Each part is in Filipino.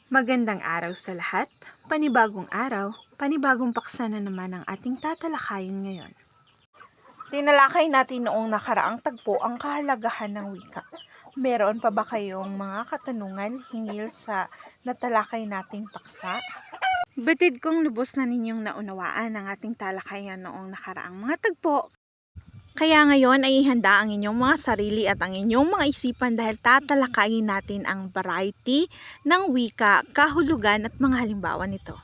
Magandang araw sa lahat. Panibagong araw, panibagong paksa na naman ang ating tatalakayin ngayon. Tinalakay natin noong nakaraang tagpo ang kahalagahan ng wika. Meron pa ba kayong mga katanungan hinggil sa natalakay nating paksa? Batid kong lubos na ninyong naunawaan ang ating talakayan noong nakaraang mga tagpo. Kaya ngayon ay ihanda ang inyong mga sarili at ang inyong mga isipan dahil tatalakayin natin ang variety ng wika, kahulugan at mga halimbawa nito.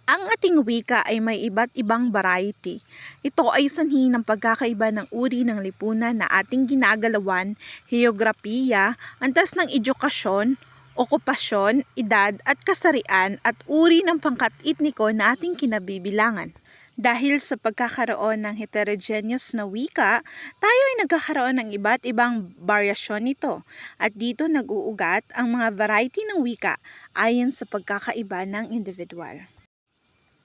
Ang ating wika ay may iba't ibang variety. Ito ay sanhi ng pagkakaiba ng uri ng lipunan na ating ginagalawan, heograpiya, antas ng edukasyon, okupasyon, edad at kasarian at uri ng pangkat etniko na ating kinabibilangan. Dahil sa pagkakaroon ng heterogeneous na wika, tayo ay nagkakaroon ng iba't ibang varyasyon nito at dito nag-uugat ang mga variety ng wika ayon sa pagkakaiba ng individual.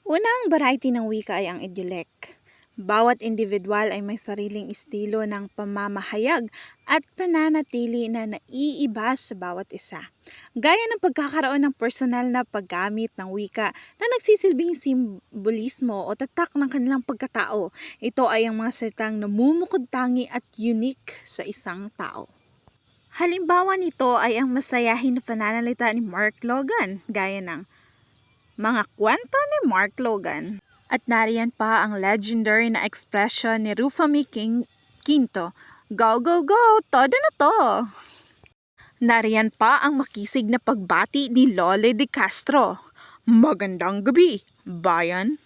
Unang variety ng wika ay ang idiolect. Bawat individual ay may sariling estilo ng pamamahayag at pananatili na naiiba sa bawat isa. Gaya ng pagkakaroon ng personal na paggamit ng wika na nagsisilbing simbolismo o tatak ng kanilang pagkatao. Ito ay ang mga salitang namumukod-tangi at unique sa isang tao. Halimbawa nito ay ang masayahin na pananalita ni Mark Logan, gaya ng mga kwento ni Mark Logan. At nariyan pa ang legendary na expression ni Rufami Quinto, "Go, go, go! Todo na to!" Nariyan pa ang makisig na pagbati ni Lole de Castro, "Magandang gabi, bayan!"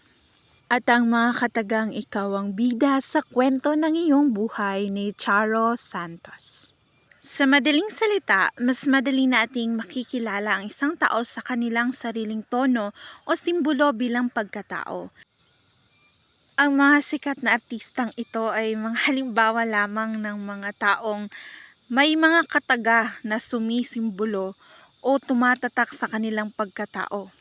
At ang mga katagang ikaw ang bida sa kwento ng iyong buhay ni Charo Santos. Sa madaling salita, mas madali nating makikilala ang isang tao sa kanilang sariling tono o simbolo bilang pagkatao. Ang mga sikat na artistang ito ay mga halimbawa lamang ng mga taong may mga kataga na sumisimbolo o tumatatak sa kanilang pagkatao.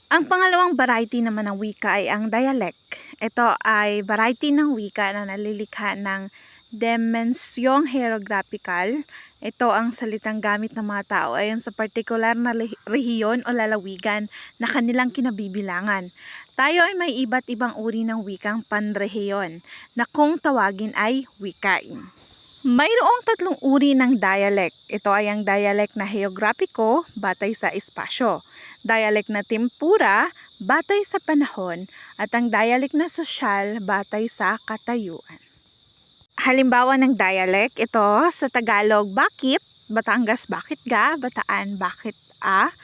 Ang pangalawang variety naman ng wika ay ang dialect. Ito ay variety ng wika na nalilikha ng dimensyong hierographikal. Ito ang salitang gamit ng mga tao ayon sa partikular na rehiyon o lalawigan na kanilang kinabibilangan. Tayo ay may iba't ibang uri ng wikang panrehiyon na kung tawagin ay wikain. Mayroong tatlong uri ng dialect. Ito ay ang dialect na heograpiko batay sa espasyo, dialect na tempura batay sa panahon, at ang dialect na sosyal batay sa katayuan. Halimbawa ng dialect, ito sa Tagalog, bakit? Batangas, bakit ga? Bataan, bakit a?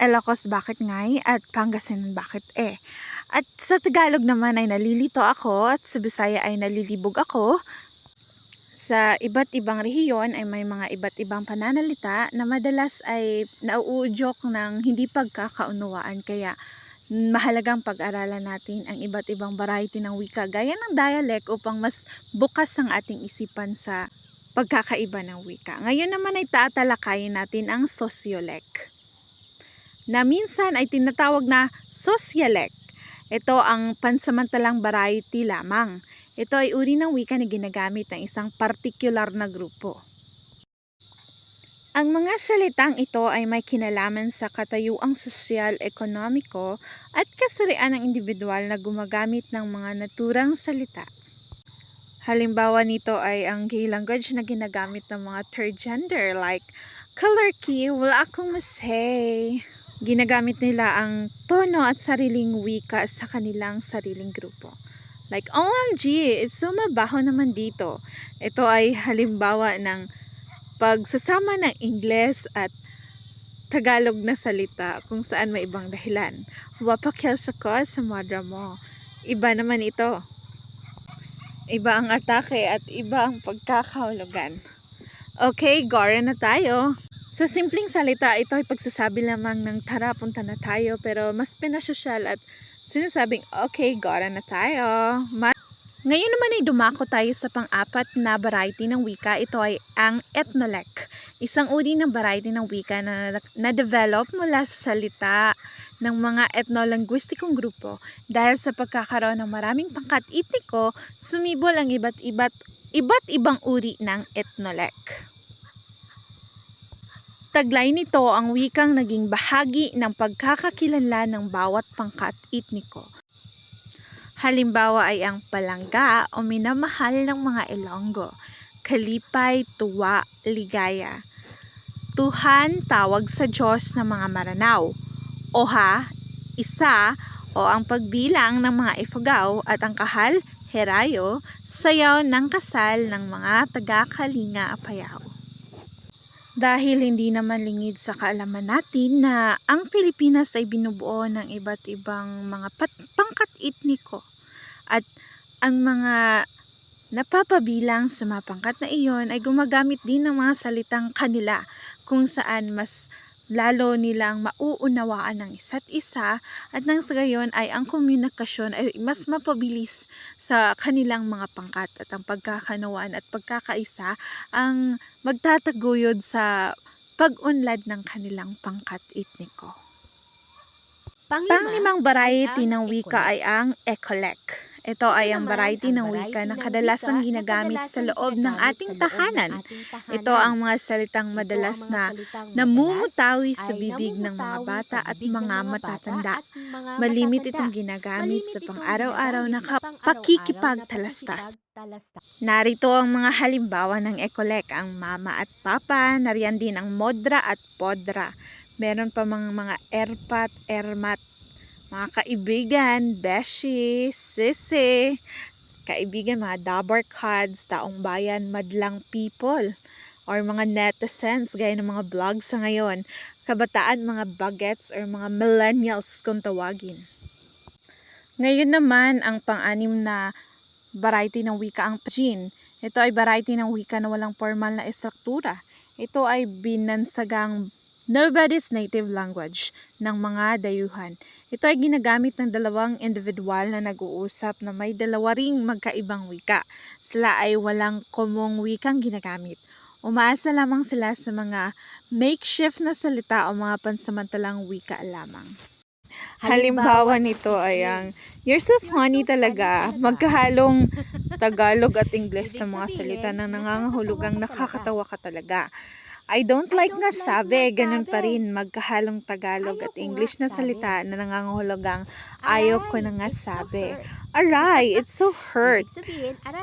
Ilocos, bakit ngay? At Pangasinan, bakit e? At sa Tagalog naman ay nalilito ako at sa Bisaya ay nalilibog ako. Sa iba't ibang rehiyon ay may mga iba't ibang pananalita na madalas ay nauudyok ng hindi pagkakaunawaan, kaya mahalagang pag-aralan natin ang iba't ibang variety ng wika gaya ng dialect upang mas bukas ang ating isipan sa pagkakaiba ng wika. Ngayon naman ay tatalakayin natin ang sociolect, na minsan ay tinatawag na socialect. Ito ang pansamantalang variety lamang. Ito ay uri ng wika na ginagamit ng isang partikular na grupo. Ang mga salitang ito ay may kinalaman sa katayuang sosyal, ekonomiko at kasarian ng individual na gumagamit ng mga naturang salita. Halimbawa nito ay ang gay language na ginagamit ng mga third gender like color key, wala akong masay. Ginagamit nila ang tono at sariling wika sa kanilang sariling grupo. Like, OMG, it's so mabaho naman dito. Ito ay halimbawa ng pagsasama ng Ingles at Tagalog na salita kung saan may ibang dahilan. Wapakyas ako sa madra mo. Iba naman ito. Iba ang atake at iba ang pagkakahulugan. Okay, gore na tayo. Sa simpleng salita, ito ay pagsasabi lamang ng tara, punta na tayo, pero mas pinasosyal at sinasabing, okay, gore na tayo. Ngayon naman ay dumako tayo sa pang-apat na variety ng wika. Ito ay ang ethnolect. Isang uri ng variety ng wika na na-develop mula sa salita ng mga ethno-linguistikong grupo. Dahil sa pagkakaroon ng maraming pangkat etniko, sumibol ang iba't ibang uri ng ethnolect. Taglay nito ang wikang naging bahagi ng pagkakakilanlan ng bawat pangkat etniko. Halimbawa ay ang palangga o minamahal ng mga Ilonggo, kalipay, tuwa, ligaya. Tuhan, tawag sa Diyos ng mga Maranao. Oha, isa o ang pagbilang ng mga Ifugao at ang kahal, herayo, sayaw ng kasal ng mga taga-Kalinga Apayao. Dahil hindi naman lingid sa kaalaman natin na ang Pilipinas ay binubuo ng iba't ibang mga pangkat etniko at ang mga napapabilang sa mga pangkat na iyon ay gumagamit din ng mga salitang kanila kung saan mas lalo nilang mauunawaan ng isa't isa at nang sa gayon ay ang komunikasyon ay mas mapabilis sa kanilang mga pangkat at ang pagkakanawaan at pagkakaisa ang magtataguyod sa pag-unlad ng kanilang pangkat etniko. Panglimang variety ng wika ay ang Ecolek. Ito ay ang variety ng wika na kadalasang ginagamit sa loob ng ating tahanan. Ito ang mga salitang madalas na namumutawi sa bibig ng mga bata at mga matatanda. Malimit itong ginagamit sa pang-araw-araw na pakikipagtalastas. Narito ang mga halimbawa ng Ecolek, ang mama at papa, nariyan din ang modra at podra. Meron pa mga erpat, ermat, mga kaibigan, beshi, sisi, kaibigan, mga dabarkads, taong bayan, madlang people, or mga netizens, gaya ng mga vlogs sa ngayon, kabataan, mga bagets, or mga millennials kung tawagin. Ngayon naman, ang pang-anim na variety ng wika ang Pidgin. Ito ay variety ng wika na walang formal na estruktura. Ito ay binansagang nobody's native language ng mga dayuhan. Ito ay ginagamit ng dalawang individual na nag-uusap na may dalawa ring magkaibang wika. Sila ay walang komong wikang ginagamit. Umaasa lamang sila sa mga makeshift na salita o mga pansamantalang wika lamang. Halimbawa nito ay ang "You're so funny talaga." Magkahalong Tagalog at English na mga salita na nangangahulugang nakakatawa ka talaga. "I don't like nga sabi," ganun pa rin, magkahalong Tagalog at English na salita na nangangahulugang ayaw ko na nga sabi. "Aray, it's so hurt."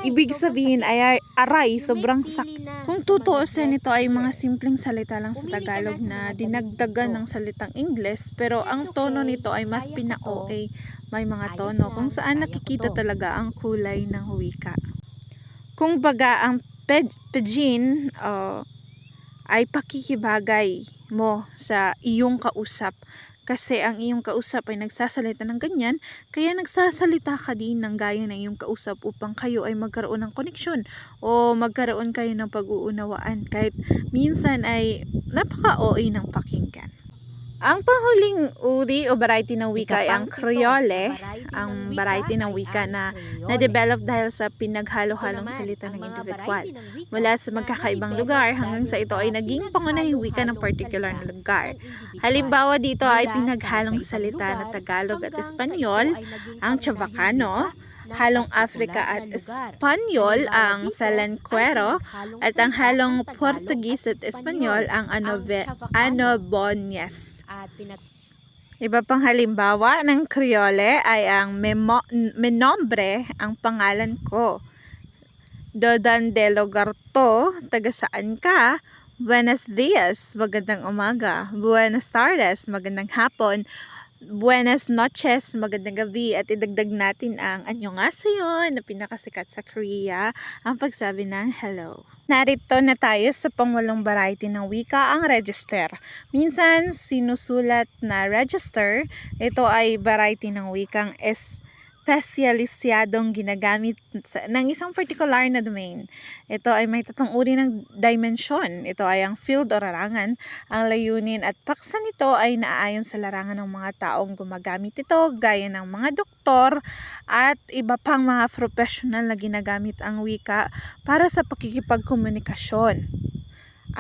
Ibig sabihin ay aray, sobrang sakit. Kung tutuusin, ito ay mga simpleng salita lang sa Tagalog na dinagdagan ng salitang English, pero ang tono nito ay mas pina-OA, may mga tono kung saan nakikita talaga ang kulay ng wika. Kung baga, ang Pidgin ay pakikibagay mo sa iyong kausap. Kasi ang iyong kausap ay nagsasalita ng ganyan, kaya nagsasalita ka din ng gaya ng iyong kausap upang kayo ay magkaroon ng koneksyon o magkaroon kayo ng pag-uunawaan kahit minsan ay napaka-OA ng pakinggan. Ang panghuling uri o variety ng wika ay ang Creole, ang variety ng wika na na-develop dahil sa pinaghalo-halong salita ng individual. Mula sa magkakaibang lugar hanggang sa ito ay naging pangunahing wika ng particular na lugar. Halimbawa dito ay pinaghalong salita na Tagalog at Espanyol, ang Chavacano, halong Africa at Espanyol ang Felenquero, at ang halong Portuguese at Espanyol ang Anobones. Iba pang halimbawa ng Creole ay ang Menombre, ang pangalan ko. Dodan de Logarto, taga saan ka? Buenos dias, magandang umaga. Buenas tardes, magandang hapon. Buenas noches, magandang gabi, at idagdag natin ang annyeonghaseyo na pinakasikat sa Korea, ang pagsabi ng hello. Narito na tayo sa pangwalong variety ng wika, ang register. Minsan sinusulat na register, ito ay variety ng wikang espesyalisadong ginagamit ng isang particular na domain. Ito ay may tatlong uri ng dimension. Ito ay ang field o larangan. Ang layunin at paksa nito ay naaayon sa larangan ng mga taong gumagamit ito, gaya ng mga doktor at iba pang mga professional na ginagamit ang wika para sa pakikipagkomunikasyon.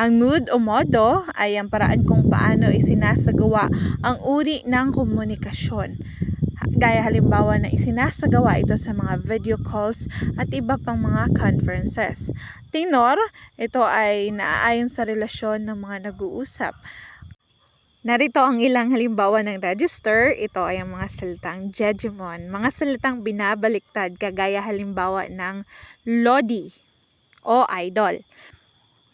Ang mood o modo ay ang paraan kung paano isinasagawa ang uri ng komunikasyon. Gaya halimbawa na isinasagawa ito sa mga video calls at iba pang mga conferences. Tenor, ito ay naaayon sa relasyon ng mga nag-uusap. Narito ang ilang halimbawa ng register. Ito ay ang mga salitang jejemon, mga salitang binabaliktad kagaya halimbawa ng lodi o idol.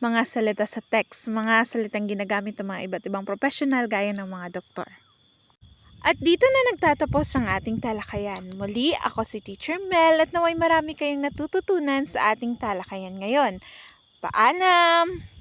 Mga salita sa text, mga salitang ginagamit ng mga iba't ibang professional gaya ng mga doktor. At dito na nagtatapos ang ating talakayan. Muli, ako si Teacher Mel at naway marami kayong natututunan sa ating talakayan ngayon. Paalam!